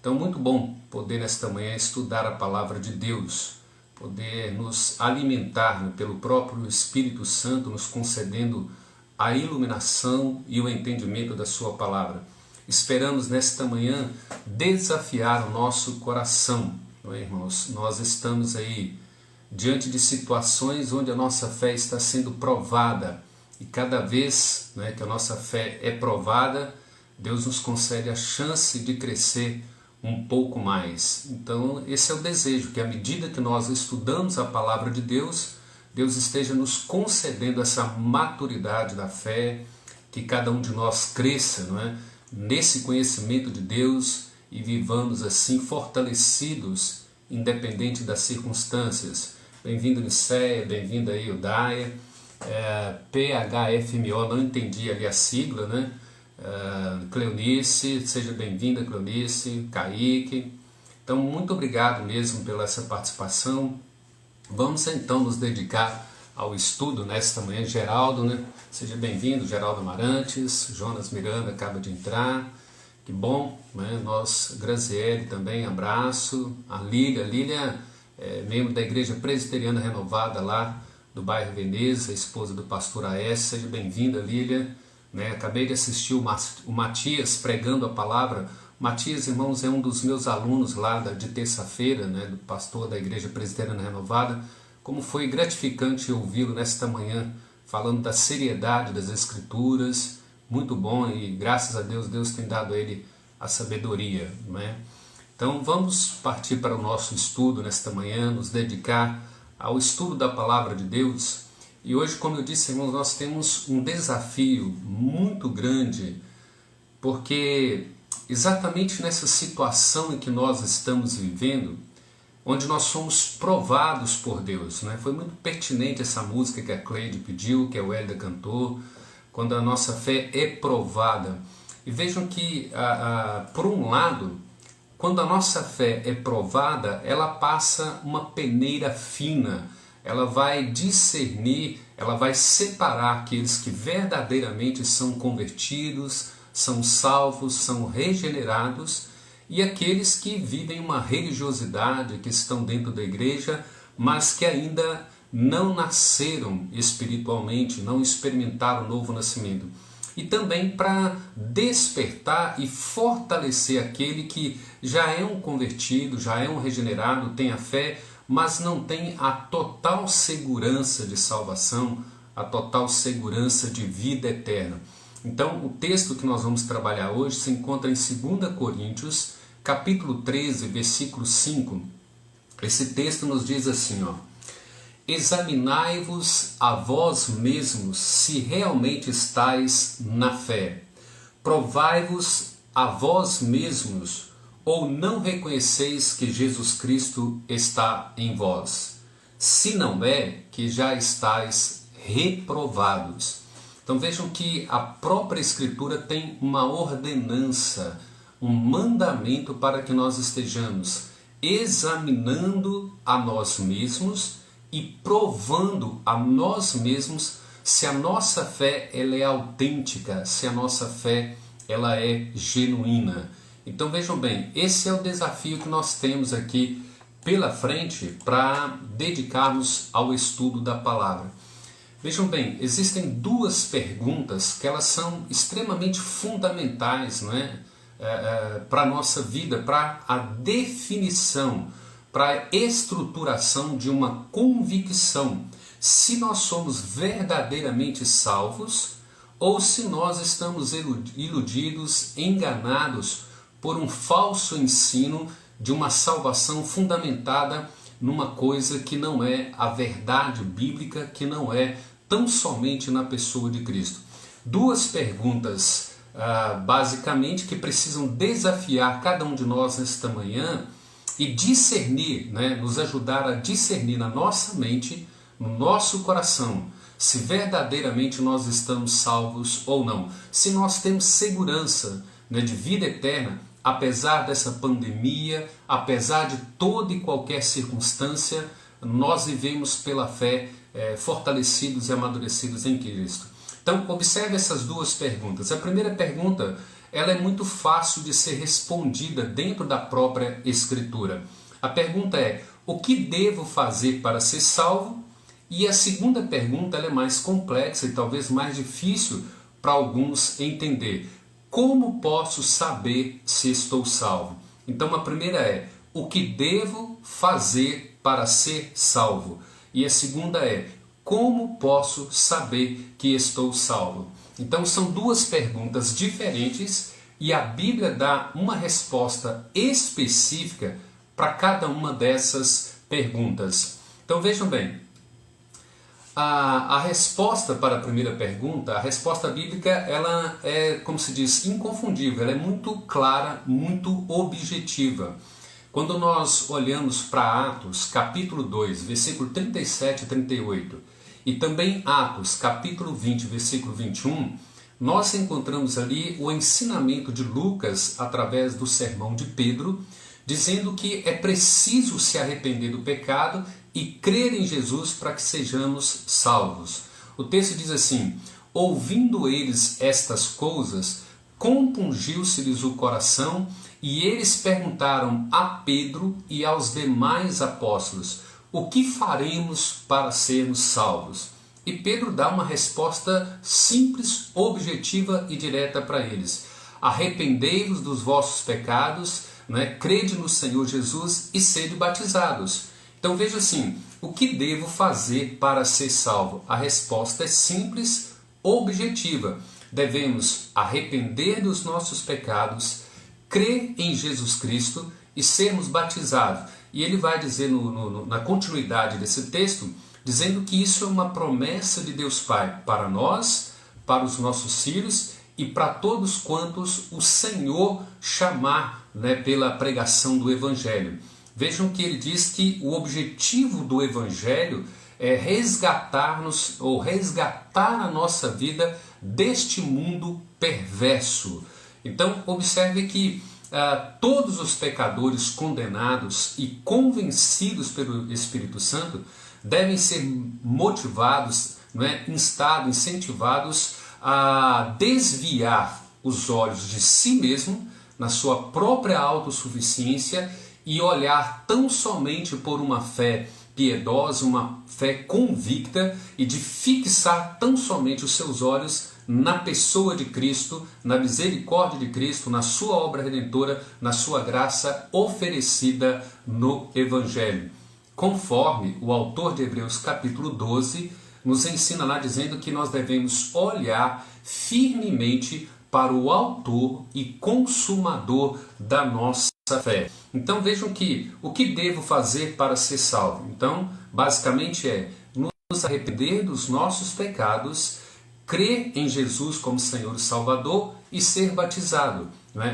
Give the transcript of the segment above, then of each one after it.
Então, muito bom poder nesta manhã estudar a palavra de Deus, poder nos alimentar pelo próprio Espírito Santo, nos concedendo a iluminação e o entendimento da sua palavra. Esperamos nesta manhã desafiar o nosso coração, não é, irmãos? Nós estamos aí diante de situações onde a nossa fé está sendo provada, e cada vez, não é, que a nossa fé é provada, Deus nos concede a chance de crescer um pouco mais. Então esse é o desejo, que à medida que nós estudamos a palavra de Deus, Deus esteja nos concedendo essa maturidade da fé, que cada um de nós cresça, não é, nesse conhecimento de Deus e vivamos assim fortalecidos, independente das circunstâncias. Bem-vindo Nicéia, bem-vinda aí Udaia, PHFMO, não entendi ali a sigla, né? Cleonice, seja bem-vinda Cleonice, Kaique. Então muito obrigado mesmo pela essa participação. Vamos então nos dedicar ao estudo nesta manhã. Geraldo, né? Seja bem-vindo, Geraldo Amarantes. Jonas Miranda acaba de entrar, que bom, né? Nós, Graziele também, abraço. A Lília é membro da Igreja Presbiteriana Renovada lá do bairro Veneza, esposa do pastor Aécio. Seja bem-vinda, Lília. Né? Acabei de assistir o Matias pregando a palavra. Matias, irmãos, é um dos meus alunos lá de terça-feira, né? Do pastor da Igreja Presbiteriana Renovada. Como foi gratificante ouvi-lo nesta manhã, falando da seriedade das Escrituras. Muito bom, e graças a Deus, Deus tem dado a ele a sabedoria, né? Então vamos partir para o nosso estudo nesta manhã, nos dedicar ao estudo da palavra de Deus. E hoje, como eu disse, irmãos, nós temos um desafio muito grande, porque exatamente nessa situação em que nós estamos vivendo, onde nós somos provados por Deus, né? Foi muito pertinente essa música que a Cleide pediu, que a Welda cantou, quando a nossa fé é provada. E vejam que, por um lado, quando a nossa fé é provada, ela passa uma peneira fina, ela vai discernir, ela vai separar aqueles que verdadeiramente são convertidos, são salvos, são regenerados, e aqueles que vivem uma religiosidade, que estão dentro da igreja, mas que ainda não nasceram espiritualmente, não experimentaram o novo nascimento. E também para despertar e fortalecer aquele que já é um convertido, já é um regenerado, tem a fé, mas não tem a total segurança de salvação, a total segurança de vida eterna. Então, o texto que nós vamos trabalhar hoje se encontra em 2 Coríntios, capítulo 13, versículo 5. Esse texto nos diz assim, ó: examinai-vos a vós mesmos se realmente estáis na fé. Provai-vos a vós mesmos, ou não reconheceis que Jesus Cristo está em vós? Se não é, que já estáis reprovados. Então vejam que a própria Escritura tem uma ordenança, um mandamento para que nós estejamos examinando a nós mesmos e provando a nós mesmos se a nossa fé ela é autêntica, se a nossa fé ela é genuína. Então vejam bem, esse é o desafio que nós temos aqui pela frente para dedicarmos ao estudo da palavra. Vejam bem, existem duas perguntas que elas são extremamente fundamentais, não é? Para a nossa vida, para a definição, para a estruturação de uma convicção, se nós somos verdadeiramente salvos ou se nós estamos iludidos, enganados por um falso ensino de uma salvação fundamentada numa coisa que não é a verdade bíblica, que não é tão somente na pessoa de Cristo. Duas perguntas, basicamente, que precisam desafiar cada um de nós nesta manhã e discernir, né, nos ajudar a discernir na nossa mente, no nosso coração, se verdadeiramente nós estamos salvos ou não. Se nós temos segurança, né, de vida eterna, apesar dessa pandemia, apesar de toda e qualquer circunstância, nós vivemos pela fé fortalecidos e amadurecidos em Cristo. Então, observe essas duas perguntas. A primeira pergunta, ela é muito fácil de ser respondida dentro da própria Escritura. A pergunta é: o que devo fazer para ser salvo? E a segunda pergunta, ela é mais complexa e talvez mais difícil para alguns entender. Como posso saber se estou salvo? Então, a primeira é: o que devo fazer para ser salvo? E a segunda é: como posso saber que estou salvo? Então são duas perguntas diferentes e a Bíblia dá uma resposta específica para cada uma dessas perguntas. Então vejam bem, a resposta para a primeira pergunta, a resposta bíblica, ela é, como se diz, inconfundível, ela é muito clara, muito objetiva. Quando nós olhamos para Atos, capítulo 2, versículo 37 e 38, e também Atos, capítulo 20, versículo 21, nós encontramos ali o ensinamento de Lucas através do sermão de Pedro, dizendo que é preciso se arrepender do pecado e crer em Jesus para que sejamos salvos. O texto diz assim: ouvindo eles estas coisas, compungiu-se-lhes o coração, e eles perguntaram a Pedro e aos demais apóstolos: o que faremos para sermos salvos? E Pedro dá uma resposta simples, objetiva e direta para eles: arrependei-vos dos vossos pecados, crede no Senhor Jesus e sede batizados. Então veja assim, o que devo fazer para ser salvo? A resposta é simples, objetiva. Devemos arrepender dos nossos pecados, crer em Jesus Cristo e sermos batizados. E ele vai dizer na continuidade desse texto, dizendo que isso é uma promessa de Deus Pai para nós, para os nossos filhos e para todos quantos o Senhor chamar pela pregação do Evangelho. Vejam que ele diz que o objetivo do Evangelho é resgatar-nos ou resgatar a nossa vida deste mundo perverso. Então observe que todos os pecadores condenados e convencidos pelo Espírito Santo devem ser motivados, instados, incentivados a desviar os olhos de si mesmo, na sua própria autossuficiência, e olhar tão somente por uma fé piedosa, uma fé convicta, e de fixar tão somente os seus olhos na pessoa de Cristo, na misericórdia de Cristo, na sua obra redentora, na sua graça oferecida no Evangelho. Conforme o autor de Hebreus capítulo 12 nos ensina lá, dizendo que nós devemos olhar firmemente para o autor e consumador da nossa fé. Então vejam que o que devo fazer para ser salvo? Então, basicamente é nos arrepender dos nossos pecados, crer em Jesus como Senhor e Salvador e ser batizado.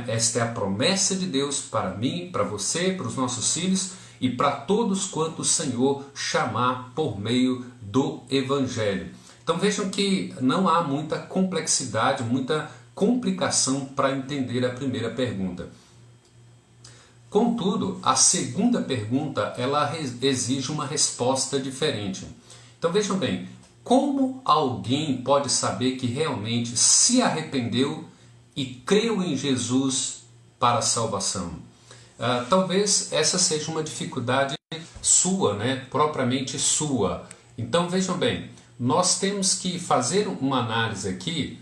Esta é a promessa de Deus para mim, para você, para os nossos filhos e para todos quanto o Senhor chamar por meio do Evangelho. Então vejam que não há muita complexidade, muita complicação para entender a primeira pergunta. Contudo, a segunda pergunta, ela exige uma resposta diferente. Então vejam bem, como alguém pode saber que realmente se arrependeu e creu em Jesus para a salvação? Talvez essa seja uma dificuldade sua, propriamente sua. Então vejam bem, nós temos que fazer uma análise aqui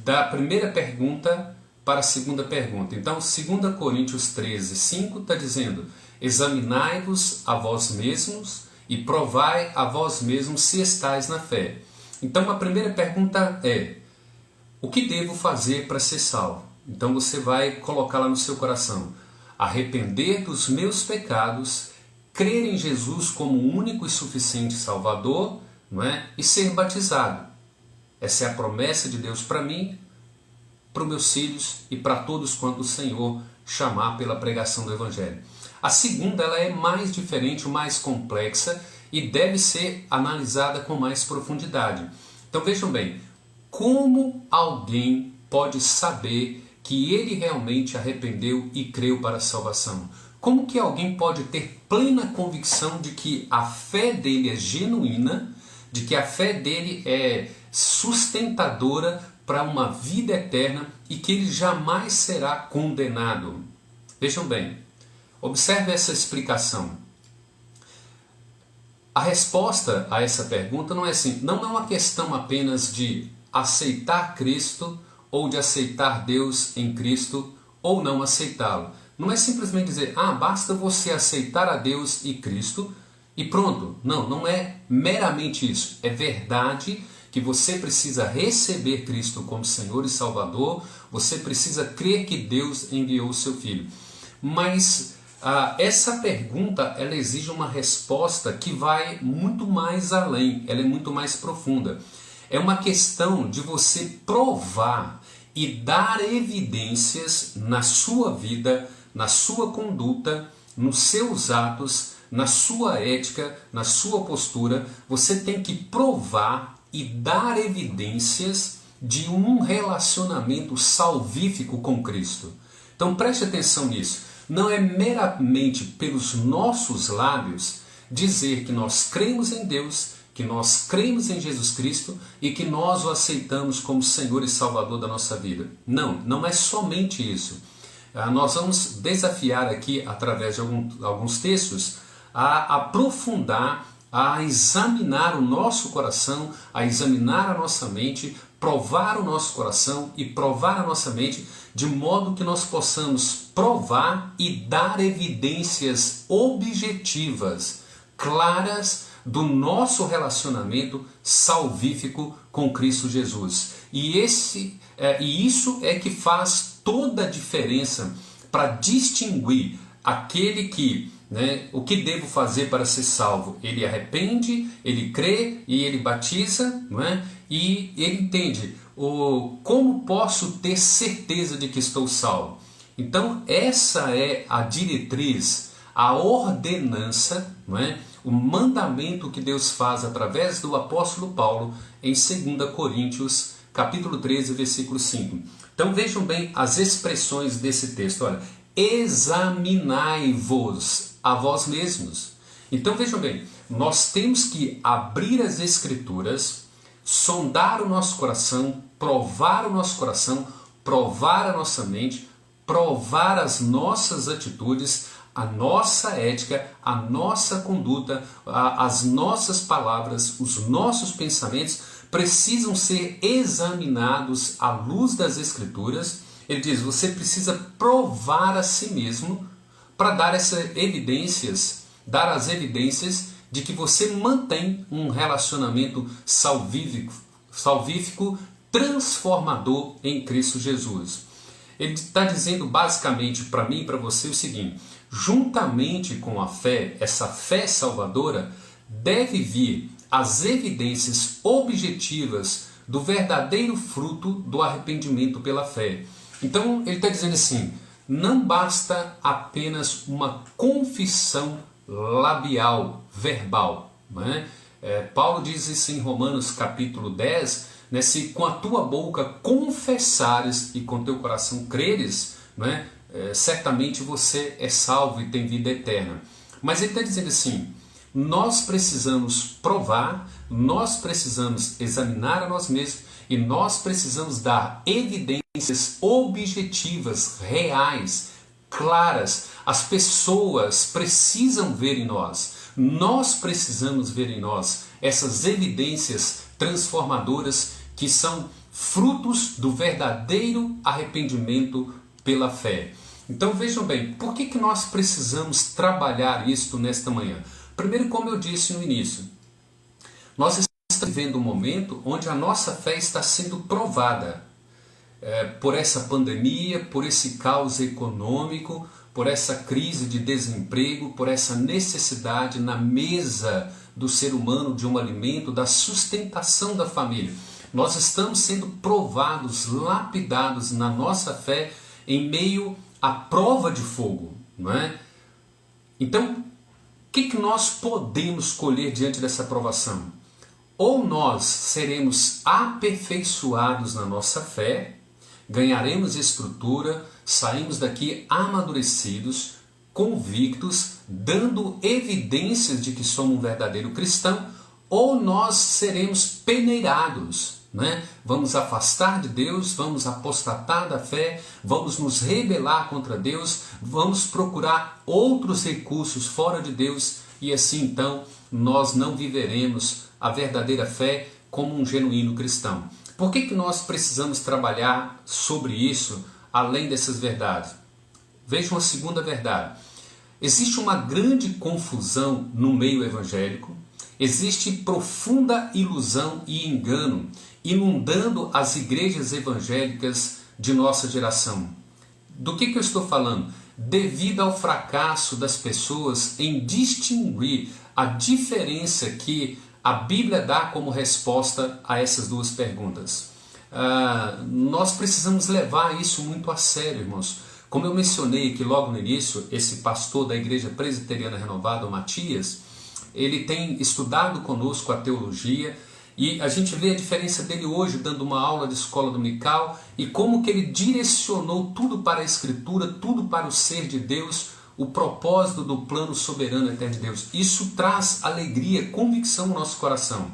da primeira pergunta para a segunda pergunta. Então 2 Coríntios 13, 5 está dizendo: examinai-vos a vós mesmos e provai a vós mesmos se estáis na fé. Então a primeira pergunta é: o que devo fazer para ser salvo? Então você vai colocar lá no seu coração: arrepender dos meus pecados, crer em Jesus como o único e suficiente Salvador, e ser batizado. Essa é a promessa de Deus para mim, para os meus filhos e para todos quanto o Senhor chamar pela pregação do Evangelho. A segunda, ela é mais diferente, mais complexa e deve ser analisada com mais profundidade. Então vejam bem, como alguém pode saber que ele realmente arrependeu e creu para a salvação? Como que alguém pode ter plena convicção de que a fé dele é genuína, de que a fé dele sustentadora para uma vida eterna e que ele jamais será condenado. Vejam bem, observe essa explicação. A resposta a essa pergunta não é assim, não é uma questão apenas de aceitar Cristo ou de aceitar Deus em Cristo ou não aceitá-lo. Não é simplesmente dizer, basta você aceitar a Deus e Cristo e pronto. Não, não é meramente isso. É verdade que você precisa receber Cristo como Senhor e Salvador, você precisa crer que Deus enviou o seu Filho. Mas essa pergunta, ela exige uma resposta que vai muito mais além, ela é muito mais profunda. É uma questão de você provar e dar evidências na sua vida, na sua conduta, nos seus atos, na sua ética, na sua postura. Você tem que provar e dar evidências de um relacionamento salvífico com Cristo. Então preste atenção nisso. Não é meramente pelos nossos lábios dizer que nós cremos em Deus, que nós cremos em Jesus Cristo e que nós o aceitamos como Senhor e Salvador da nossa vida. Não, não é somente isso. Nós vamos desafiar aqui, através de alguns textos, a aprofundar, a examinar o nosso coração, a examinar a nossa mente, provar o nosso coração e provar a nossa mente, de modo que nós possamos provar e dar evidências objetivas, claras, do nosso relacionamento salvífico com Cristo Jesus. E isso é que faz toda a diferença para distinguir aquele que, o que devo fazer para ser salvo? Ele arrepende, ele crê e ele batiza, e ele entende como posso ter certeza de que estou salvo. Então essa é a diretriz, a ordenança, o mandamento que Deus faz através do apóstolo Paulo em 2 Coríntios, capítulo 13, versículo 5. Então vejam bem as expressões desse texto. Olha, examinai-vos a vós mesmos. Então vejam bem, nós temos que abrir as Escrituras, sondar o nosso coração, provar o nosso coração, provar a nossa mente, provar as nossas atitudes, a nossa ética, a nossa conduta, as nossas palavras, os nossos pensamentos precisam ser examinados à luz das Escrituras. Ele diz, você precisa provar a si mesmo para dar as evidências de que você mantém um relacionamento salvífico, transformador em Cristo Jesus. Ele está dizendo basicamente para mim e para você o seguinte: juntamente com a fé, essa fé salvadora, deve vir as evidências objetivas do verdadeiro fruto do arrependimento pela fé. Então ele está dizendo assim, não basta apenas uma confissão labial, verbal. Paulo diz isso em Romanos capítulo 10, se com a tua boca confessares e com teu coração creres, certamente você é salvo e tem vida eterna. Mas ele está dizendo assim, nós precisamos provar, nós precisamos examinar a nós mesmos e nós precisamos dar evidências objetivas, reais, claras. As pessoas precisam ver em nós, nós precisamos ver em nós essas evidências transformadoras que são frutos do verdadeiro arrependimento pela fé. Então vejam bem, por que nós precisamos trabalhar isto nesta manhã? Primeiro, como eu disse no início, nós estamos vivendo um momento onde a nossa fé está sendo provada por essa pandemia, por esse caos econômico, por essa crise de desemprego, por essa necessidade na mesa do ser humano de um alimento, da sustentação da família. Nós estamos sendo provados, lapidados na nossa fé em meio à prova de fogo, não é? Então, o que nós podemos colher diante dessa provação? Ou nós seremos aperfeiçoados na nossa fé, ganharemos estrutura, saímos daqui amadurecidos, convictos, dando evidências de que somos um verdadeiro cristão, ou nós seremos peneirados, né? Vamos afastar de Deus, vamos apostatar da fé, vamos nos rebelar contra Deus, vamos procurar outros recursos fora de Deus e assim então nós não viveremos a verdadeira fé como um genuíno cristão. Por que nós precisamos trabalhar sobre isso além dessas verdades? Veja uma segunda verdade. Existe uma grande confusão no meio evangélico, existe profunda ilusão e engano inundando as igrejas evangélicas de nossa geração. Do que eu estou falando? Devido ao fracasso das pessoas em distinguir a diferença que a Bíblia dá como resposta a essas duas perguntas. Nós precisamos levar isso muito a sério, irmãos. Como eu mencionei aqui logo no início, esse pastor da Igreja Presbiteriana Renovada, o Matias, ele tem estudado conosco a teologia e a gente vê a diferença dele hoje dando uma aula de escola dominical e como que ele direcionou tudo para a Escritura, tudo para o ser de Deus, o propósito do plano soberano eterno de Deus. Isso traz alegria, convicção no nosso coração.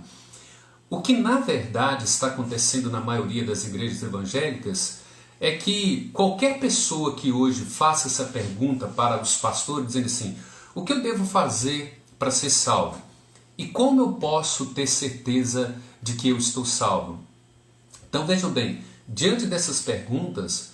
O que na verdade está acontecendo na maioria das igrejas evangélicas é que qualquer pessoa que hoje faça essa pergunta para os pastores, dizendo assim, o que eu devo fazer para ser salvo? E como eu posso ter certeza de que eu estou salvo? Então vejam bem, diante dessas perguntas,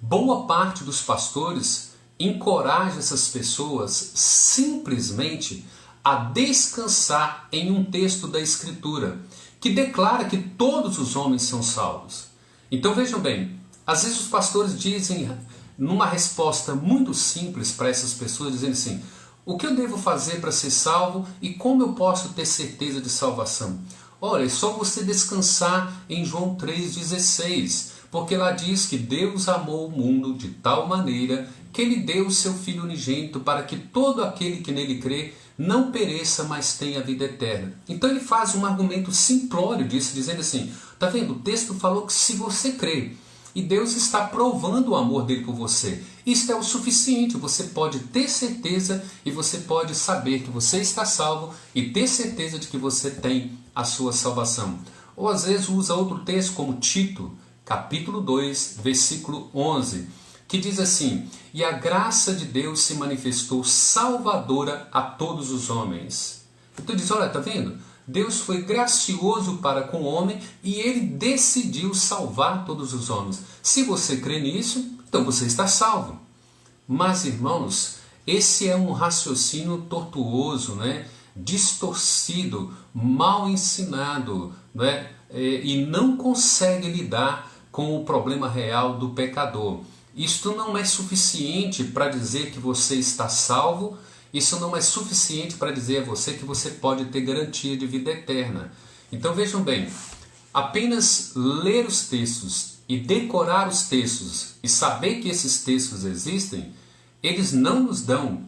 boa parte dos pastores encoraja essas pessoas simplesmente a descansar em um texto da Escritura, que declara que todos os homens são salvos. Então vejam bem, às vezes os pastores dizem, numa resposta muito simples para essas pessoas, dizendo assim, o que eu devo fazer para ser salvo e como eu posso ter certeza de salvação? Olha, é só você descansar em João 3,16, porque lá diz que Deus amou o mundo de tal maneira que Ele deu o seu Filho unigênito para que todo aquele que nele crê não pereça, mas tenha vida eterna. Então ele faz um argumento simplório disso, dizendo assim, tá vendo? O texto falou que se você crê, e Deus está provando o amor dele por você. Isto é o suficiente, você pode ter certeza e você pode saber que você está salvo e ter certeza de que você tem a sua salvação. Ou às vezes usa outro texto como Tito, capítulo 2, versículo 11, que diz assim, e a graça de Deus se manifestou salvadora a todos os homens. Então diz, olha, tá vendo? Deus foi gracioso para com o homem e ele decidiu salvar todos os homens. Se você crê nisso, então você está salvo. Mas, irmãos, esse é um raciocínio tortuoso, né? Distorcido, mal ensinado, né? E não consegue lidar com o problema real do pecador. Isto não é suficiente para dizer que você está salvo. Isso não é suficiente para dizer a você que você pode ter garantia de vida eterna. Então vejam bem, apenas ler os textos e decorar os textos e saber que esses textos existem, eles não nos dão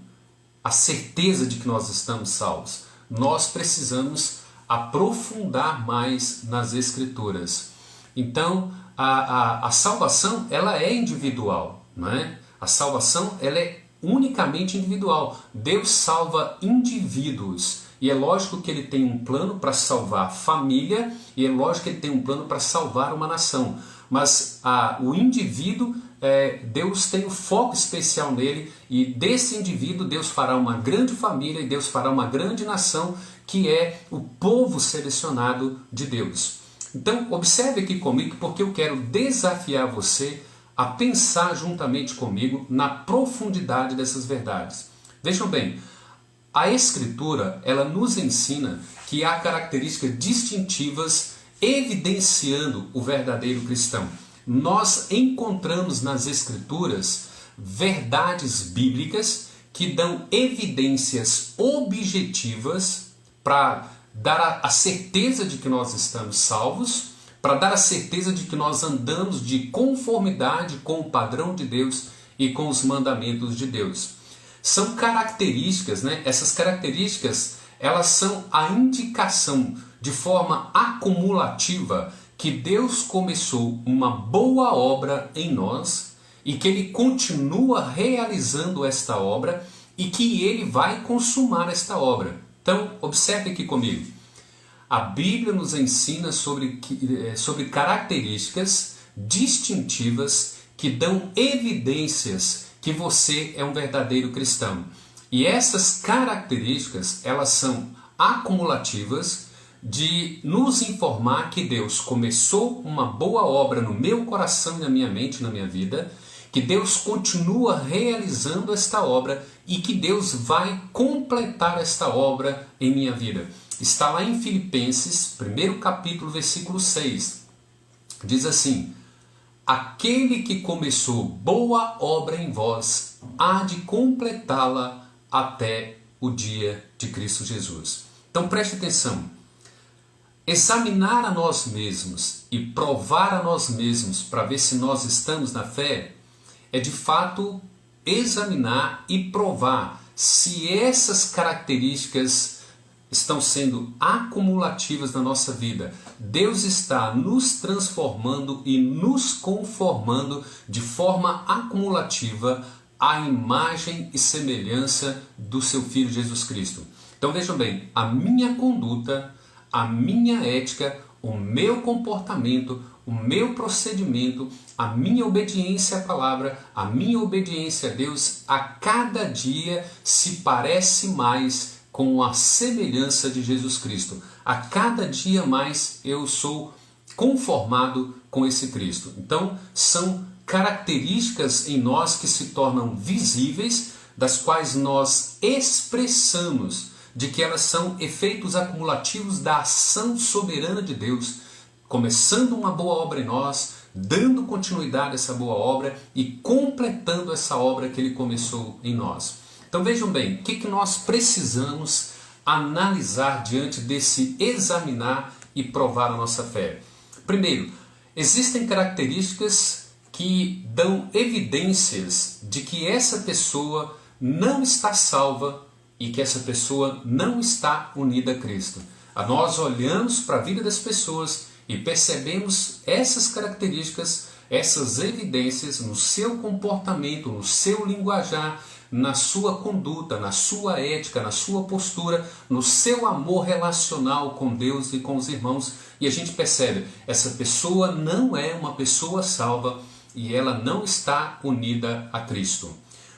a certeza de que nós estamos salvos. Nós precisamos aprofundar mais nas Escrituras. Então a salvação ela é individual, não é? A salvação ela é unicamente individual. Deus salva indivíduos. E é lógico que Ele tem um plano para salvar a família e é lógico que Ele tem um plano para salvar uma nação. Mas o indivíduo, Deus tem um foco especial nele e desse indivíduo Deus fará uma grande família e Deus fará uma grande nação que é o povo selecionado de Deus. Então observe aqui comigo porque eu quero desafiar você a pensar juntamente comigo na profundidade dessas verdades. Vejam bem, a Escritura ela nos ensina que há características distintivas evidenciando o verdadeiro cristão. Nós encontramos nas Escrituras verdades bíblicas que dão evidências objetivas para dar a certeza de que nós estamos salvos, para dar a certeza de que nós andamos de conformidade com o padrão de Deus e com os mandamentos de Deus. São características, né? Essas características, elas são a indicação de forma acumulativa que Deus começou uma boa obra em nós e que Ele continua realizando esta obra e que Ele vai consumar esta obra. Então, observe aqui comigo. A Bíblia nos ensina sobre características distintivas que dão evidências que você é um verdadeiro cristão. E essas características, elas são acumulativas de nos informar que Deus começou uma boa obra no meu coração e na minha mente, na minha vida, que Deus continua realizando esta obra e que Deus vai completar esta obra em minha vida. Está lá em Filipenses, 1º capítulo, versículo 6. Diz assim: aquele que começou boa obra em vós, há de completá-la até o dia de Cristo Jesus. Então preste atenção. Examinar a nós mesmos e provar a nós mesmos para ver se nós estamos na fé é de fato examinar e provar se essas características estão sendo acumulativas na nossa vida. Deus está nos transformando e nos conformando de forma acumulativa à imagem e semelhança do seu Filho Jesus Cristo. Então vejam bem, a minha conduta, a minha ética, o meu comportamento, o meu procedimento, a minha obediência à palavra, a minha obediência a Deus, a cada dia se parece mais com a semelhança de Jesus Cristo. A cada dia mais eu sou conformado com esse Cristo. Então, são características em nós que se tornam visíveis, das quais nós expressamos de que elas são efeitos acumulativos da ação soberana de Deus, começando uma boa obra em nós, dando continuidade a essa boa obra e completando essa obra que Ele começou em nós. Então vejam bem, o que nós precisamos analisar diante desse examinar e provar a nossa fé? Primeiro, existem características que dão evidências de que essa pessoa não está salva e que essa pessoa não está unida a Cristo. Nós olhamos para a vida das pessoas e percebemos essas características, essas evidências no seu comportamento, no seu linguajar, na sua conduta, na sua ética, na sua postura, no seu amor relacional com Deus e com os irmãos. E a gente percebe, essa pessoa não é uma pessoa salva e ela não está unida a Cristo.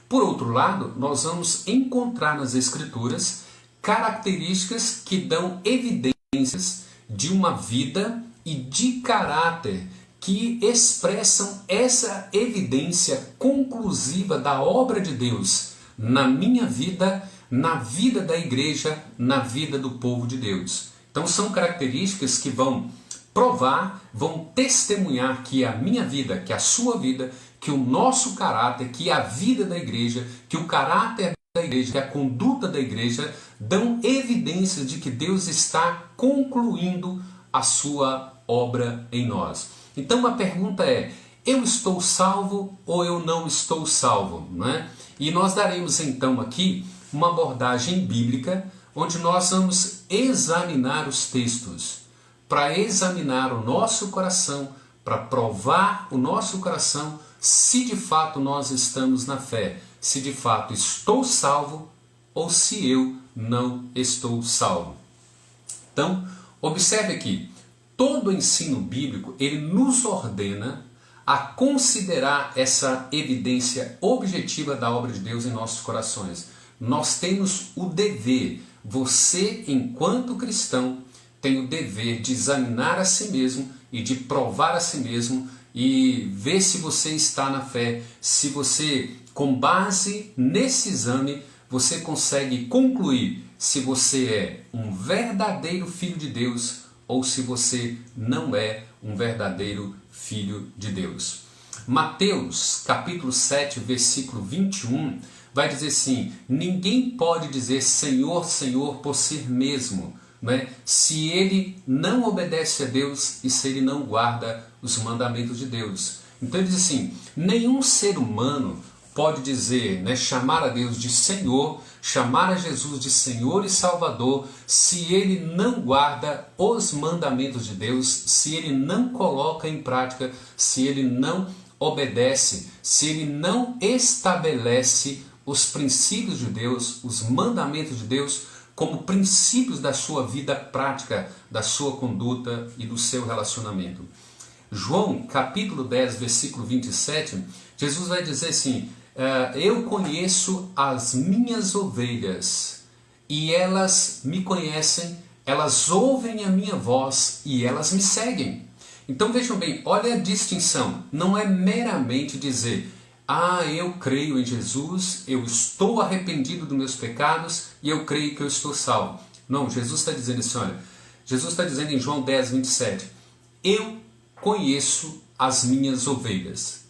Por outro lado, nós vamos encontrar nas Escrituras características que dão evidências de uma vida e de caráter que expressam essa evidência conclusiva da obra de Deus na minha vida, na vida da igreja, na vida do povo de Deus. Então são características que vão provar, vão testemunhar que a minha vida, que a sua vida, que o nosso caráter, que a vida da igreja, que o caráter da igreja, que a conduta da igreja dão evidências de que Deus está concluindo a sua obra em nós. Então a pergunta é, eu estou salvo ou eu não estou salvo? Né? E nós daremos então aqui uma abordagem bíblica, onde nós vamos examinar os textos, para examinar o nosso coração, para provar o nosso coração, se de fato nós estamos na fé, se de fato estou salvo ou se eu não estou salvo. Então, observe aqui, todo o ensino bíblico, ele nos ordena a considerar essa evidência objetiva da obra de Deus em nossos corações. Nós temos o dever, você enquanto cristão, tem o dever de examinar a si mesmo e de provar a si mesmo e ver se você está na fé, se você, com base nesse exame, você consegue concluir se você é um verdadeiro filho de Deus ou se você não é um verdadeiro filho de Deus. Mateus, capítulo 7, versículo 21, vai dizer assim, ninguém pode dizer Senhor, Senhor por si mesmo, né, se ele não obedece a Deus e se ele não guarda os mandamentos de Deus. Então ele diz assim, nenhum ser humano pode dizer, né, chamar a Deus de Senhor, chamar a Jesus de Senhor e Salvador, se ele não guarda os mandamentos de Deus, se ele não coloca em prática, se ele não obedece, se ele não estabelece os princípios de Deus, os mandamentos de Deus, como princípios da sua vida prática, da sua conduta e do seu relacionamento. João, capítulo 10, versículo 27, Jesus vai dizer assim, eu conheço as minhas ovelhas e elas me conhecem, elas ouvem a minha voz e elas me seguem. Então vejam bem, olha a distinção, não é meramente dizer, eu creio em Jesus, eu estou arrependido dos meus pecados e eu creio que eu estou salvo. Não, Jesus está dizendo assim, olha, Jesus está dizendo em João 10, 27, eu conheço as minhas ovelhas,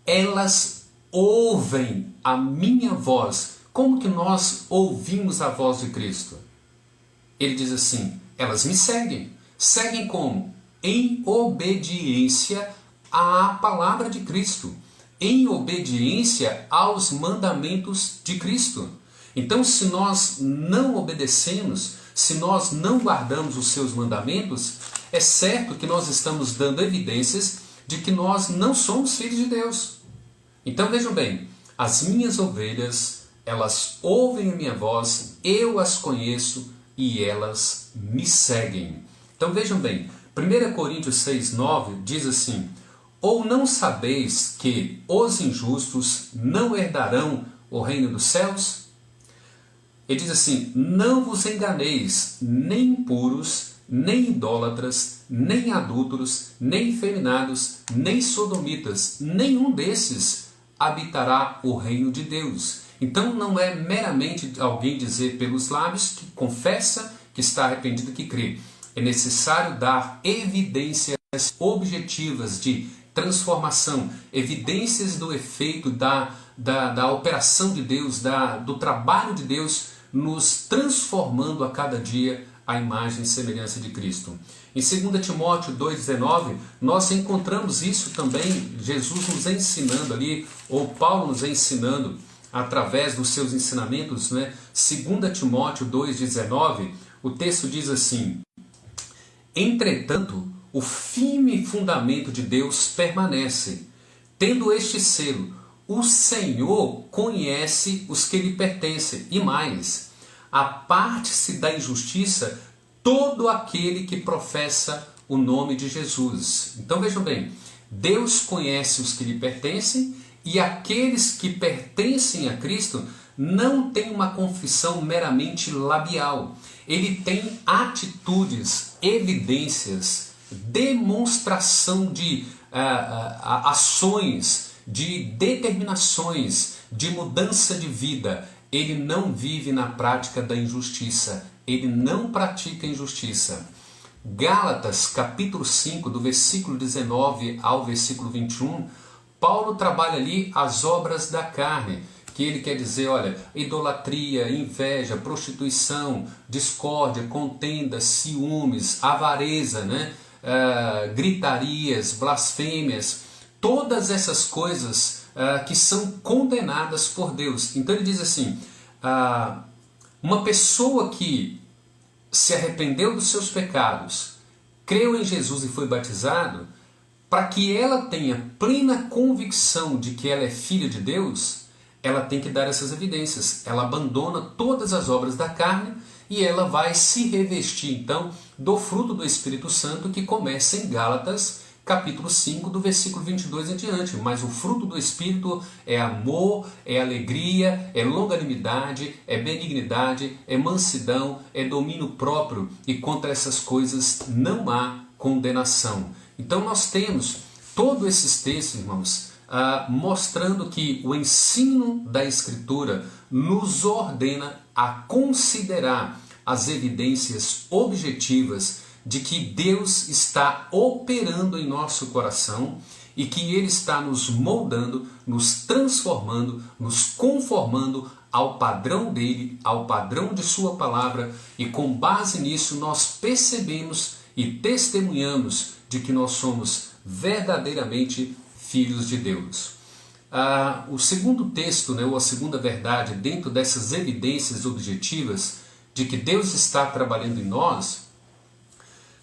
elas ouvem a minha voz. Como que nós ouvimos a voz de Cristo? Ele diz assim, elas me seguem. Seguem como? Em obediência à palavra de Cristo, em obediência aos mandamentos de Cristo. Então, se nós não obedecemos, se nós não guardamos os seus mandamentos, é certo que nós estamos dando evidências de que nós não somos filhos de Deus. Então vejam bem, as minhas ovelhas, elas ouvem a minha voz, eu as conheço e elas me seguem. Então vejam bem, 1 Coríntios 6,9 diz assim, ou não sabeis que os injustos não herdarão o reino dos céus? Ele diz assim, não vos enganeis, nem impuros, nem idólatras, nem adúlteros, nem efeminados, nem sodomitas, nenhum desses habitará o reino de Deus. Então não é meramente alguém dizer pelos lábios que confessa, que está arrependido, que crê. É necessário dar evidências objetivas de transformação, evidências do efeito da operação de Deus, do trabalho de Deus, nos transformando a cada dia a imagem e semelhança de Cristo. Em 2 Timóteo 2,19, nós encontramos isso também, Jesus nos ensinando ali, ou Paulo nos ensinando, através dos seus ensinamentos, né? 2 Timóteo 2,19, o texto diz assim, entretanto, o firme fundamento de Deus permanece, tendo este selo, o Senhor conhece os que lhe pertencem, e mais, aparte-se da injustiça todo aquele que professa o nome de Jesus. Então vejam bem, Deus conhece os que lhe pertencem e aqueles que pertencem a Cristo não têm uma confissão meramente labial. Ele tem atitudes, evidências, demonstração de ações, de determinações, de mudança de vida. Ele não vive na prática da injustiça, ele não pratica injustiça. Gálatas, capítulo 5, do versículo 19 ao versículo 21, Paulo trabalha ali as obras da carne, que ele quer dizer, olha, idolatria, inveja, prostituição, discórdia, contenda, ciúmes, avareza, né? Gritarias, blasfêmias, todas essas coisas que são condenadas por Deus. Então ele diz assim, uma pessoa que se arrependeu dos seus pecados, creu em Jesus e foi batizado, para que ela tenha plena convicção de que ela é filha de Deus, ela tem que dar essas evidências. Ela abandona todas as obras da carne e ela vai se revestir, então, do fruto do Espírito Santo que começa em Gálatas, capítulo 5, do versículo 22 em diante. Mas o fruto do Espírito é amor, é alegria, é longanimidade, é benignidade, é mansidão, é domínio próprio, e contra essas coisas não há condenação. Então nós temos todos esses textos, irmãos, mostrando que o ensino da Escritura nos ordena a considerar as evidências objetivas de que Deus está operando em nosso coração e que Ele está nos moldando, nos transformando, nos conformando ao padrão dele, ao padrão de Sua palavra, e com base nisso nós percebemos e testemunhamos de que nós somos verdadeiramente filhos de Deus. O segundo texto, ou a segunda verdade, dentro dessas evidências objetivas de que Deus está trabalhando em nós,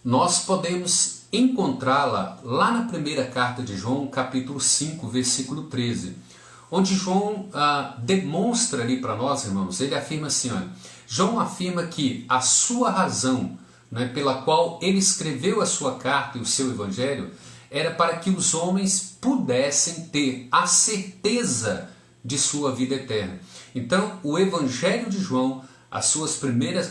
nós podemos encontrá-la lá na primeira carta de João, capítulo 5, versículo 13, onde João demonstra ali para nós, irmãos, ele afirma assim, olha, João afirma que a sua razão, né, pela qual ele escreveu a sua carta e o seu evangelho era para que os homens pudessem ter a certeza de sua vida eterna. Então, o evangelho de João, a sua primeira,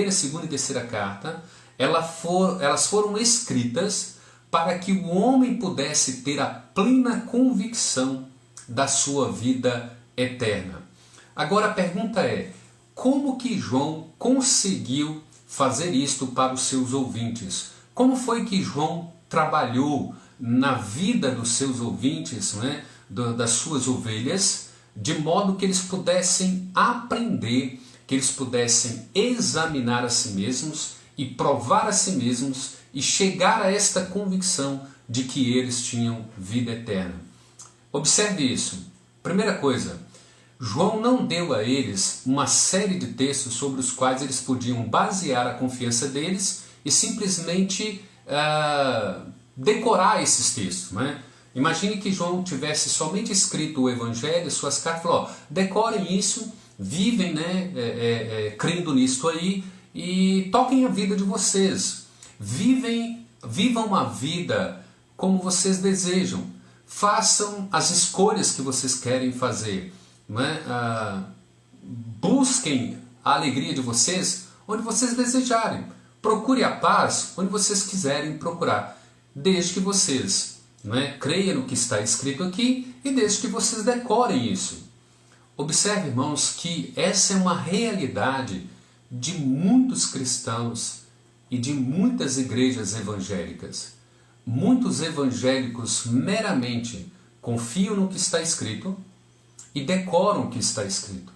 segunda e terceira carta, elas foram escritas para que o homem pudesse ter a plena convicção da sua vida eterna. Agora a pergunta é, como que João conseguiu fazer isto para os seus ouvintes? Como foi que João trabalhou na vida dos seus ouvintes, né, das suas ovelhas, de modo que eles pudessem aprender, que eles pudessem examinar a si mesmos e provar a si mesmos e chegar a esta convicção de que eles tinham vida eterna? Observe isso. Primeira coisa, João não deu a eles uma série de textos sobre os quais eles podiam basear a confiança deles e simplesmente decorar esses textos, né? Imagine que João tivesse somente escrito o Evangelho, suas cartas, falou, decorem isso, vivem, né, crendo nisto aí e toquem a vida de vocês. Vivam uma vida como vocês desejam. Façam as escolhas que vocês querem fazer. Né? Busquem a alegria de vocês onde vocês desejarem. Procure a paz onde vocês quiserem procurar. Desde que vocês, né, creiam no que está escrito aqui e desde que vocês decorem isso. Observe, irmãos, que essa é uma realidade de muitos cristãos e de muitas igrejas evangélicas. Muitos evangélicos meramente confiam no que está escrito e decoram o que está escrito.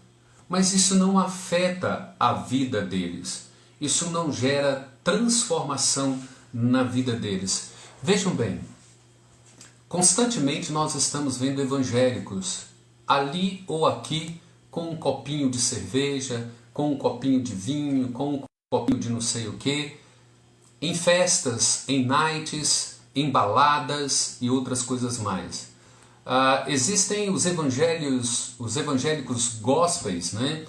Mas isso não afeta a vida deles. Isso não gera transformação na vida deles. Vejam bem, constantemente nós estamos vendo evangélicos ali ou aqui com um copinho de cerveja, com um copinho de vinho, com um copinho de não sei o que, em festas, em nights, em baladas e outras coisas mais. Existem os evangélicos gospels, né?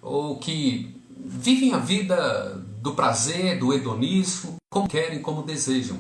Ou que vivem a vida do prazer, do hedonismo, como querem, como desejam.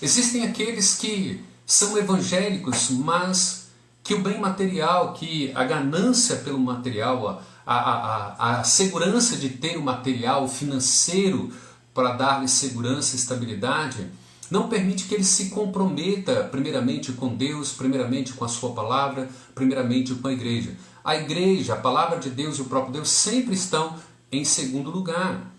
Existem aqueles que são evangélicos, mas que o bem material, que a ganância pelo material, a segurança de ter o material financeiro para dar-lhe segurança e estabilidade, não permite que ele se comprometa primeiramente com Deus, primeiramente com a sua palavra, primeiramente com a igreja. A igreja, a palavra de Deus e o próprio Deus sempre estão em segundo lugar.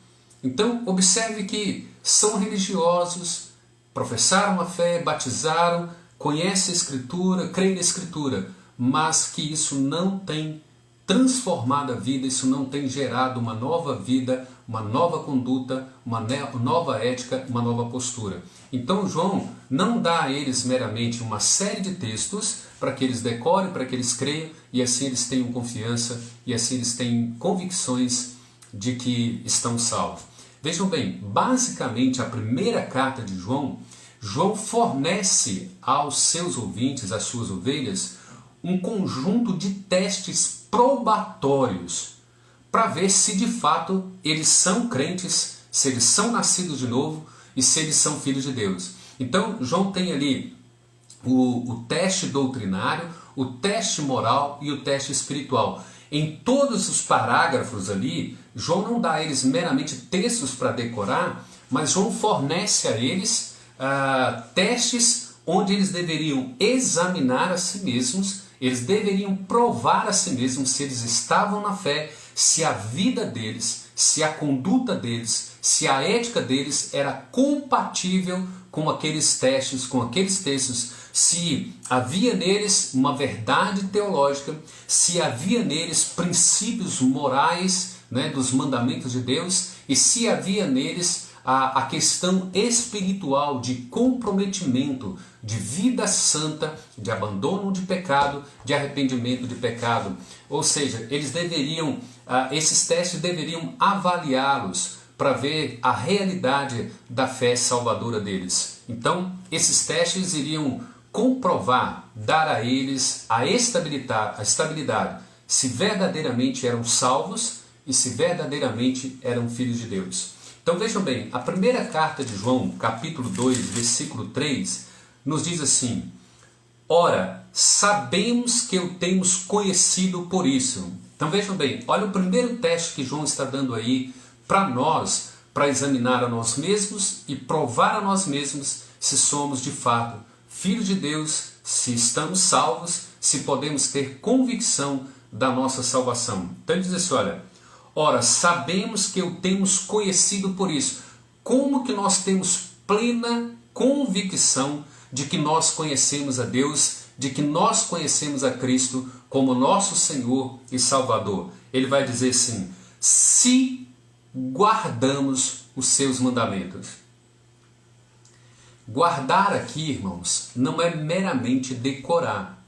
Então observe que são religiosos, professaram a fé, batizaram, conhecem a Escritura, creem na Escritura, mas que isso não tem transformado a vida, isso não tem gerado uma nova vida, uma nova conduta, uma nova ética, uma nova postura. Então João não dá a eles meramente uma série de textos para que eles decorem, para que eles creiam e assim eles tenham confiança e assim eles tenham convicções de que estão salvos. Vejam bem, basicamente a primeira carta de João, João fornece aos seus ouvintes, às suas ovelhas, um conjunto de testes probatórios para ver se de fato eles são crentes, se eles são nascidos de novo e se eles são filhos de Deus. Então João tem ali o teste doutrinário, o teste moral e o teste espiritual. Em todos os parágrafos ali, João não dá a eles meramente textos para decorar, mas João fornece a eles testes onde eles deveriam examinar a si mesmos, eles deveriam provar a si mesmos se eles estavam na fé, se a vida deles, se a conduta deles, se a ética deles era compatível com aqueles testes, com aqueles textos, se havia neles uma verdade teológica, se havia neles princípios morais, né, dos mandamentos de Deus, e se havia neles a questão espiritual de comprometimento, de vida santa, de abandono de pecado, de arrependimento de pecado. Ou seja, eles deveriam, esses testes deveriam avaliá-los para ver a realidade da fé salvadora deles. Então, esses testes iriam comprovar, dar a eles a estabilidade, se verdadeiramente eram salvos e se verdadeiramente eram filhos de Deus. Então vejam bem, a primeira carta de João, capítulo 2, versículo 3, nos diz assim: ora, sabemos que o temos conhecido por isso. Então vejam bem, olha o primeiro teste que João está dando aí para nós, para examinar a nós mesmos e provar a nós mesmos se somos de fato filhos de Deus, se estamos salvos, se podemos ter convicção da nossa salvação. Então ele diz assim, olha, ora, sabemos que o temos conhecido por isso. Como que nós temos plena convicção de que nós conhecemos a Deus, de que nós conhecemos a Cristo como nosso Senhor e Salvador? Ele vai dizer assim, se guardamos os seus mandamentos. Guardar aqui, irmãos, não é meramente decorar.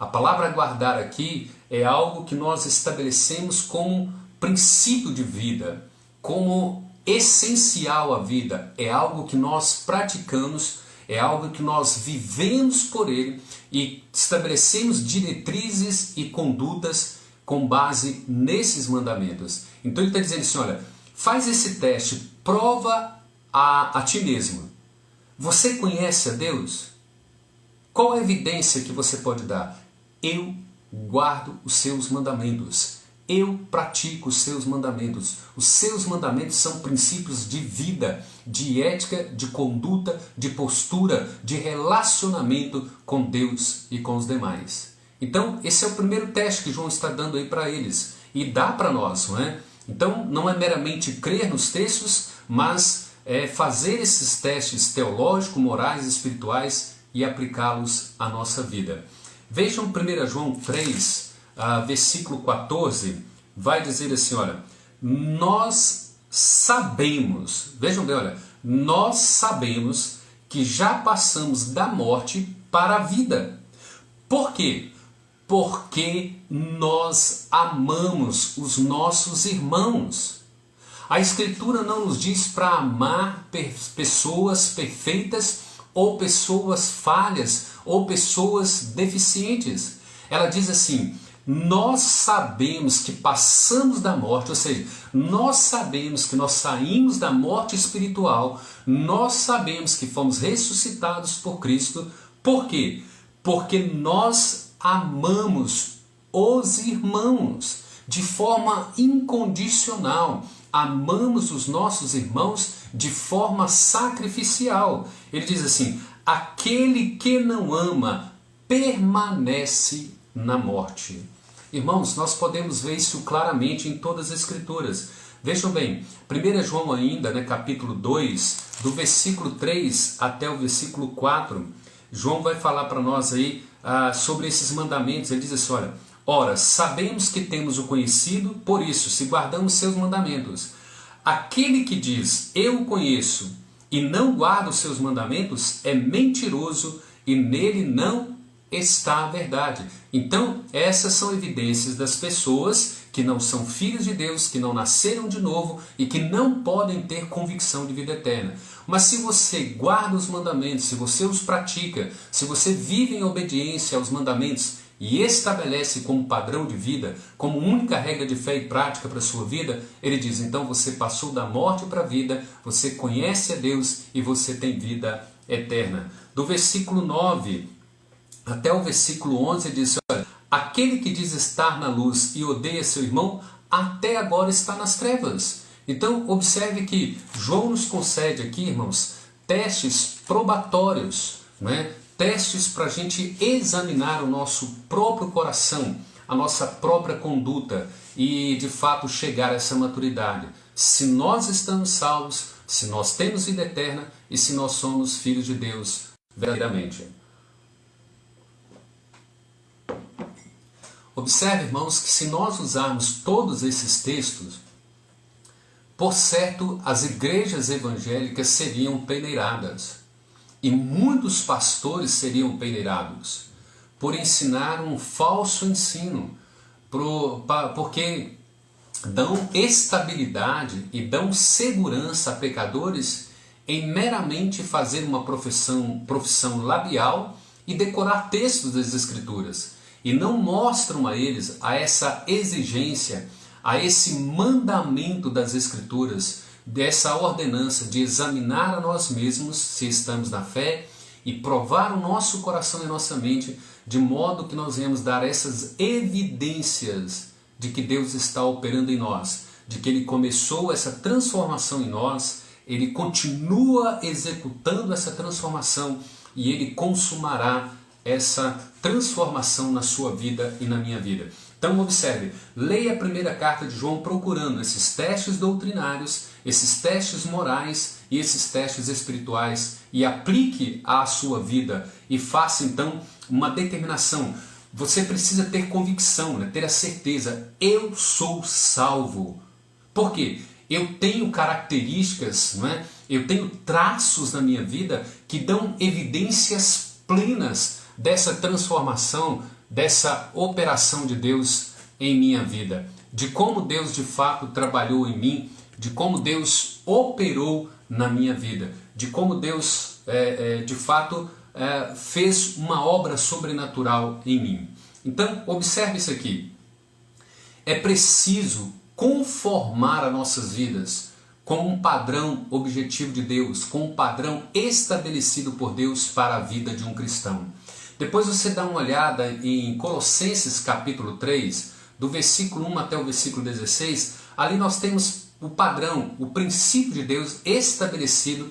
A palavra guardar aqui é algo que nós estabelecemos como princípio de vida, como essencial à vida. É algo que nós praticamos, é algo que nós vivemos por ele e estabelecemos diretrizes e condutas com base nesses mandamentos. Então ele está dizendo assim, olha, faz esse teste, prova a ti mesmo. Você conhece a Deus? Qual a evidência que você pode dar? Eu guardo os seus mandamentos. Eu pratico os seus mandamentos. Os seus mandamentos são princípios de vida, de ética, de conduta, de postura, de relacionamento com Deus e com os demais. Então, esse é o primeiro teste que João está dando aí para eles. E dá para nós, não é? Então, não é meramente crer nos textos, mas fazer esses testes teológicos, morais, espirituais e aplicá-los à nossa vida. Vejam 1 João 3, versículo 14, vai dizer assim, olha, nós sabemos, vejam bem, olha, nós sabemos que já passamos da morte para a vida. Por quê? Porque nós amamos os nossos irmãos. A Escritura não nos diz para amar pessoas perfeitas ou pessoas falhas ou pessoas deficientes. Ela diz assim, nós sabemos que passamos da morte, ou seja, nós sabemos que nós saímos da morte espiritual, nós sabemos que fomos ressuscitados por Cristo. Por quê? Porque nós amamos os irmãos de forma incondicional. Amamos os nossos irmãos de forma sacrificial. Ele diz assim, aquele que não ama permanece na morte. Irmãos, nós podemos ver isso claramente em todas as Escrituras. Vejam bem, 1 João ainda, capítulo 2, do versículo 3 até o versículo 4, João vai falar para nós aí sobre esses mandamentos. Ele diz assim, olha, ora, sabemos que temos o conhecido, por isso, se guardamos seus mandamentos. Aquele que diz, eu o conheço, e não guarda os seus mandamentos, é mentiroso, e nele não está a verdade. Então, essas são evidências das pessoas que não são filhos de Deus, que não nasceram de novo e que não podem ter convicção de vida eterna. Mas se você guarda os mandamentos, se você os pratica, se você vive em obediência aos mandamentos e estabelece como padrão de vida, como única regra de fé e prática para a sua vida, ele diz, então você passou da morte para a vida, você conhece a Deus e você tem vida eterna. Do versículo 9 até o versículo 11 ele diz, olha, aquele que diz estar na luz e odeia seu irmão, até agora está nas trevas. Então observe que João nos concede aqui, irmãos, testes probatórios, testes para a gente examinar o nosso próprio coração, a nossa própria conduta e de fato chegar a essa maturidade. Se nós estamos salvos, se nós temos vida eterna e se nós somos filhos de Deus verdadeiramente. Observe, irmãos, que se nós usarmos todos esses textos, por certo, as igrejas evangélicas seriam peneiradas. E muitos pastores seriam peneirados por ensinar um falso ensino, porque dão estabilidade e dão segurança a pecadores em meramente fazer uma profissão labial e decorar textos das Escrituras. E não mostram a eles essa exigência, a esse mandamento das Escrituras, dessa ordenança de examinar a nós mesmos se estamos na fé e provar o nosso coração e nossa mente, de modo que nós venhamos dar essas evidências de que Deus está operando em nós, de que Ele começou essa transformação em nós, Ele continua executando essa transformação e Ele consumará essa transformação na sua vida e na minha vida. Então observe, leia a primeira carta de João procurando esses testes doutrinários, esses testes morais e esses testes espirituais e aplique à sua vida e faça então uma determinação. Você precisa ter convicção, né? Ter a certeza, eu sou salvo. Por quê? Eu tenho características, não é? Eu tenho traços na minha vida que dão evidências plenas dessa transformação, dessa operação de Deus em minha vida, de como Deus de fato trabalhou em mim, de como Deus operou na minha vida, de como Deus de fato fez uma obra sobrenatural em mim. Então, observe isso aqui. É preciso conformar as nossas vidas com um padrão objetivo de Deus, com um padrão estabelecido por Deus para a vida de um cristão. Depois você dá uma olhada em Colossenses capítulo 3, do versículo 1 até o versículo 16, ali nós temos o padrão, o princípio de Deus estabelecido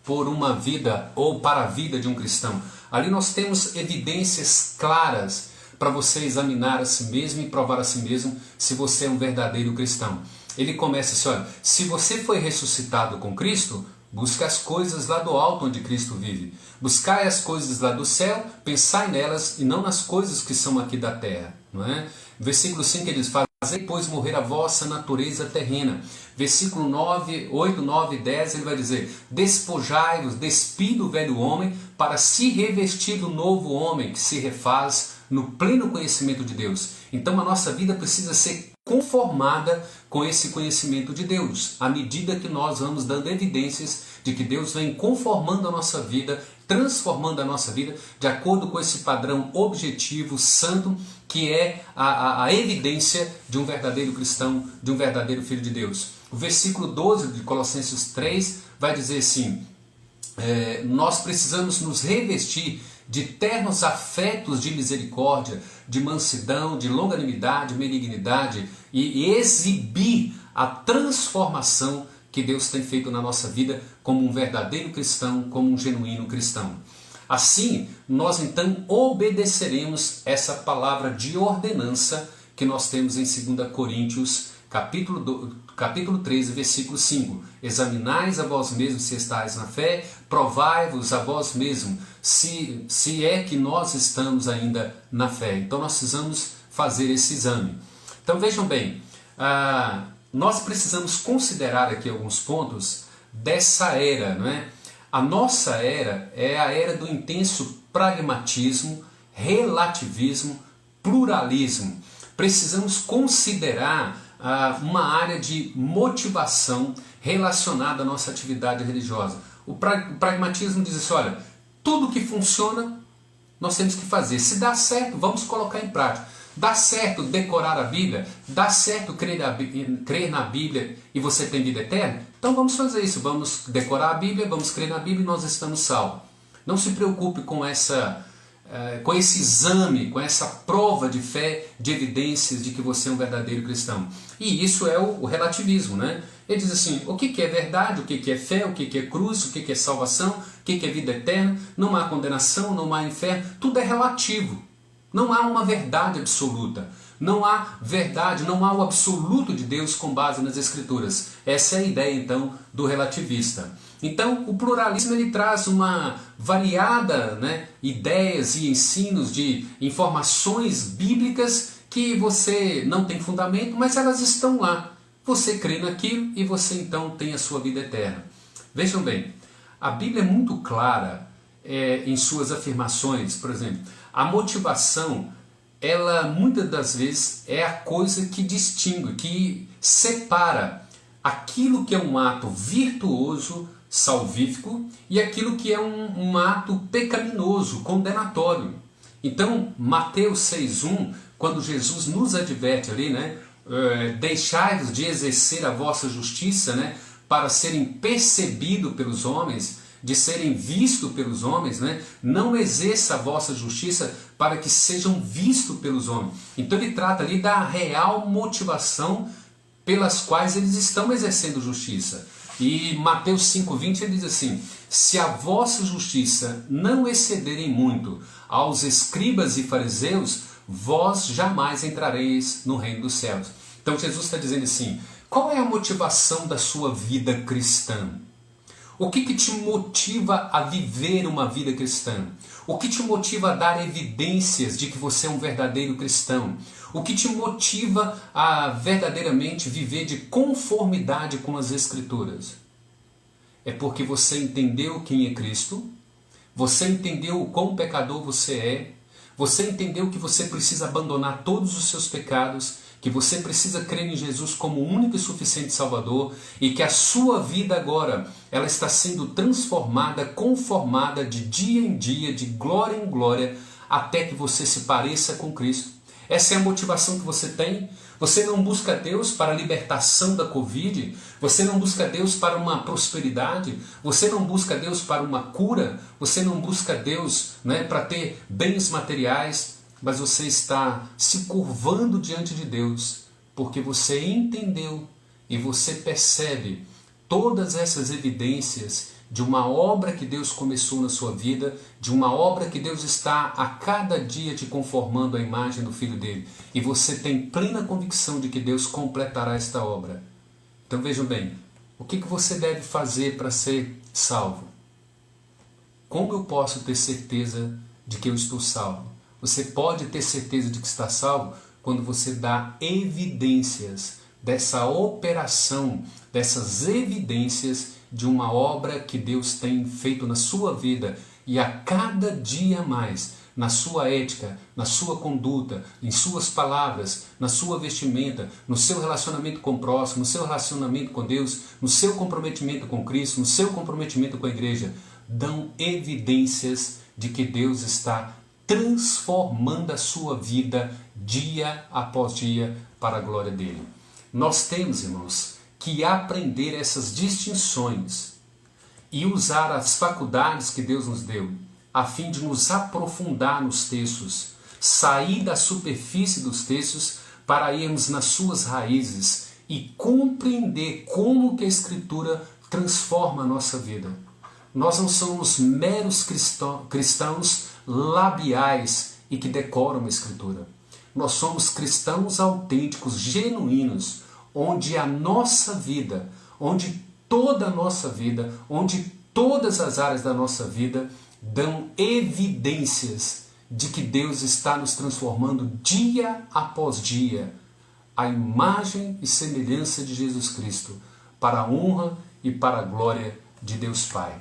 por uma vida ou para a vida de um cristão. Ali nós temos evidências claras para você examinar a si mesmo e provar a si mesmo se você é um verdadeiro cristão. Ele começa assim, olha, se você foi ressuscitado com Cristo, busca as coisas lá do alto onde Cristo vive. Buscai as coisas lá do céu, pensai nelas e não nas coisas que são aqui da terra. Não é? Versículo 5 ele diz, fazei pois morrer a vossa natureza terrena. Versículo 9, 8, 9 e 10 ele vai dizer, despojai-vos, despide o velho homem para se revestir do novo homem que se refaz no pleno conhecimento de Deus. Então a nossa vida precisa ser conformada com esse conhecimento de Deus, à medida que nós vamos dando evidências de que Deus vem conformando a nossa vida, transformando a nossa vida, de acordo com esse padrão objetivo, santo, que é a evidência de um verdadeiro cristão, de um verdadeiro filho de Deus. O versículo 12 de Colossenses 3 vai dizer assim, nós precisamos nos revestir de ternos afetos de misericórdia, de mansidão, de longanimidade, benignidade e exibir a transformação que Deus tem feito na nossa vida como um verdadeiro cristão, como um genuíno cristão. Assim, nós então obedeceremos essa palavra de ordenança que nós temos em 2 Coríntios, capítulo 13, versículo 5. Examinais a vós mesmos se estáis na fé, provai-vos a vós mesmos se é que nós estamos ainda na fé. Então nós precisamos fazer esse exame. Então vejam bem, nós precisamos considerar aqui alguns pontos dessa era, não é? A nossa era é a era do intenso pragmatismo, relativismo, pluralismo. Precisamos considerar uma área de motivação relacionada à nossa atividade religiosa. O pragmatismo diz assim, olha, tudo que funciona nós temos que fazer. Se dá certo, vamos colocar em prática. Dá certo decorar a Bíblia? Dá certo crer na Bíblia e você tem vida eterna? Então vamos fazer isso. Vamos decorar a Bíblia, vamos crer na Bíblia e nós estamos salvos. Não se preocupe com esse exame, com essa prova de fé, de evidências de que você é um verdadeiro cristão. E isso é o relativismo, né? Ele diz assim, o que é verdade, o que é fé, o que é cruz, o que é salvação, o que é vida eterna, não há condenação, não há inferno, tudo é relativo. Não há uma verdade absoluta. Não há verdade, não há o absoluto de Deus com base nas Escrituras. Essa é a ideia, então, do relativista. Então, o pluralismo ele traz uma variada, né, ideias e ensinos de informações bíblicas que você não tem fundamento, mas elas estão lá. Você crê naquilo e você, então, tem a sua vida eterna. Vejam bem, a Bíblia é muito clara em suas afirmações. Por exemplo, a motivação, ela muitas das vezes é a coisa que distingue, que separa aquilo que é um ato virtuoso, salvífico, e aquilo que é um ato pecaminoso, condenatório. Então, Mateus 6,1, quando Jesus nos adverte ali, né, deixai-vos de exercer a vossa justiça, né, para serem percebidos pelos homens, de serem vistos pelos homens, né? Não exerça a vossa justiça para que sejam vistos pelos homens. Então ele trata ali da real motivação pelas quais eles estão exercendo justiça. E Mateus 5,20 ele diz assim: se a vossa justiça não excederem muito aos escribas e fariseus, vós jamais entrareis no reino dos céus. Então Jesus está dizendo assim: qual é a motivação da sua vida cristã? O que te motiva a viver uma vida cristã? O que te motiva a dar evidências de que você é um verdadeiro cristão? O que te motiva a verdadeiramente viver de conformidade com as Escrituras? É porque você entendeu quem é Cristo, você entendeu o quão pecador você é, você entendeu que você precisa abandonar todos os seus pecados, que você precisa crer em Jesus como o único e suficiente Salvador e que a sua vida agora ela está sendo transformada, conformada de dia em dia, de glória em glória, até que você se pareça com Cristo. Essa é a motivação que você tem. Você não busca Deus para a libertação da Covid, você não busca Deus para uma prosperidade, você não busca Deus para uma cura, você não busca Deus, né, para ter bens materiais, mas você está se curvando diante de Deus, porque você entendeu e você percebe todas essas evidências de uma obra que Deus começou na sua vida, de uma obra que Deus está a cada dia te conformando à imagem do Filho dele. E você tem plena convicção de que Deus completará esta obra. Então vejam bem, o que você deve fazer para ser salvo? Como eu posso ter certeza de que eu estou salvo? Você pode ter certeza de que está salvo quando você dá evidências dessa operação, dessas evidências de uma obra que Deus tem feito na sua vida e a cada dia mais, na sua ética, na sua conduta, em suas palavras, na sua vestimenta, no seu relacionamento com o próximo, no seu relacionamento com Deus, no seu comprometimento com Cristo, no seu comprometimento com a igreja, dão evidências de que Deus está transformando a sua vida dia após dia para a glória dele. Nós temos, irmãos, que aprender essas distinções e usar as faculdades que Deus nos deu, a fim de nos aprofundar nos textos, sair da superfície dos textos para irmos nas suas raízes e compreender como que a Escritura transforma a nossa vida. Nós não somos meros cristãos labiais e que decoram a Escritura. Nós somos cristãos autênticos, genuínos, onde a nossa vida, onde toda a nossa vida, onde todas as áreas da nossa vida dão evidências de que Deus está nos transformando dia após dia à imagem e semelhança de Jesus Cristo, para a honra e para a glória de Deus Pai.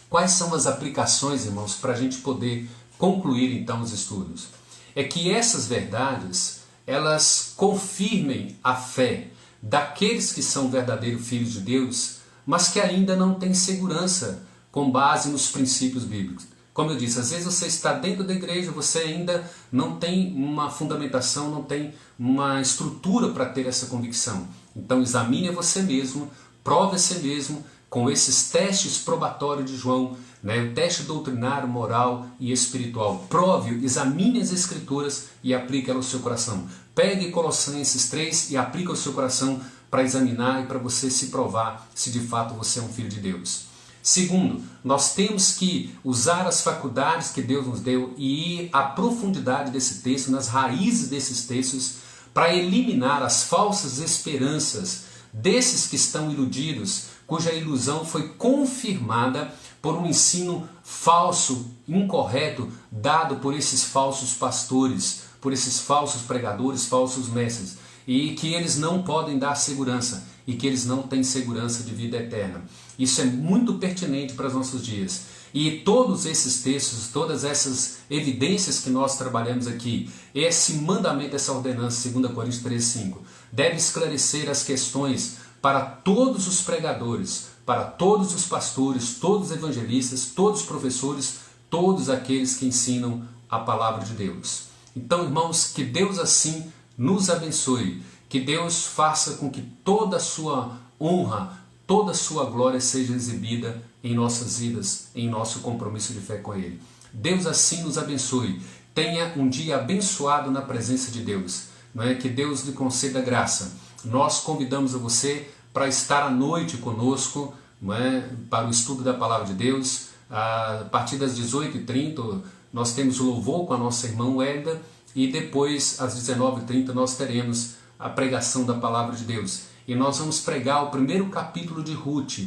Quais são as aplicações, irmãos, para a gente poder concluir então os estudos? É que essas verdades, elas confirmem a fé daqueles que são verdadeiros filhos de Deus, mas que ainda não têm segurança com base nos princípios bíblicos. Como eu disse, às vezes você está dentro da igreja, você ainda não tem uma fundamentação, não tem uma estrutura para ter essa convicção. Então examine você mesmo, prove a si mesmo, com esses testes probatórios de João, né, o teste doutrinário, moral e espiritual. Prove, examine as Escrituras e aplique elas ao seu coração. Pegue Colossenses 3 e aplique ao seu coração para examinar e para você se provar se de fato você é um filho de Deus. Segundo, nós temos que usar as faculdades que Deus nos deu e ir à profundidade desse texto, nas raízes desses textos, para eliminar as falsas esperanças desses que estão iludidos, cuja ilusão foi confirmada por um ensino falso, incorreto, dado por esses falsos pastores, por esses falsos pregadores, falsos mestres, e que eles não podem dar segurança, e que eles não têm segurança de vida eterna. Isso é muito pertinente para os nossos dias. E todos esses textos, todas essas evidências que nós trabalhamos aqui, esse mandamento, essa ordenança, 2 Coríntios 13:5, deve esclarecer as questões para todos os pregadores, para todos os pastores, todos os evangelistas, todos os professores, todos aqueles que ensinam a palavra de Deus. Então, irmãos, que Deus assim nos abençoe, Que Deus faça com que toda a sua honra, toda a sua glória seja exibida em nossas vidas, em nosso compromisso de fé com Ele. Deus assim nos abençoe. Tenha um dia abençoado na presença de Deus. Não é? Que Deus lhe conceda graça. Nós convidamos a você para estar à noite conosco, não é? Para o estudo da Palavra de Deus. A partir das 18h30 nós temos o louvor com a nossa irmã Hélida e depois às 19h30 nós teremos a pregação da Palavra de Deus. E nós vamos pregar o primeiro capítulo de Ruth.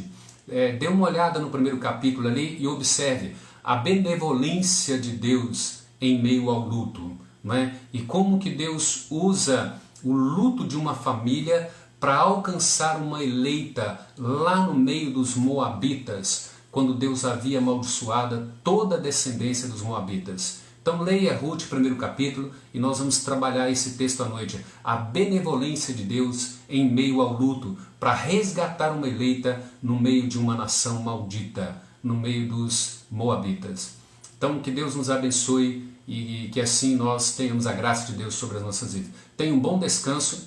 Dê uma olhada no primeiro capítulo ali e observe a benevolência de Deus em meio ao luto. Não é? E como que Deus usa o luto de uma família para alcançar uma eleita lá no meio dos moabitas, quando Deus havia amaldiçoado toda a descendência dos moabitas. Então leia Ruth, primeiro capítulo, e nós vamos trabalhar esse texto à noite. A benevolência de Deus em meio ao luto, para resgatar uma eleita no meio de uma nação maldita, no meio dos moabitas. Então que Deus nos abençoe e que assim nós tenhamos a graça de Deus sobre as nossas vidas. Tenha um bom descanso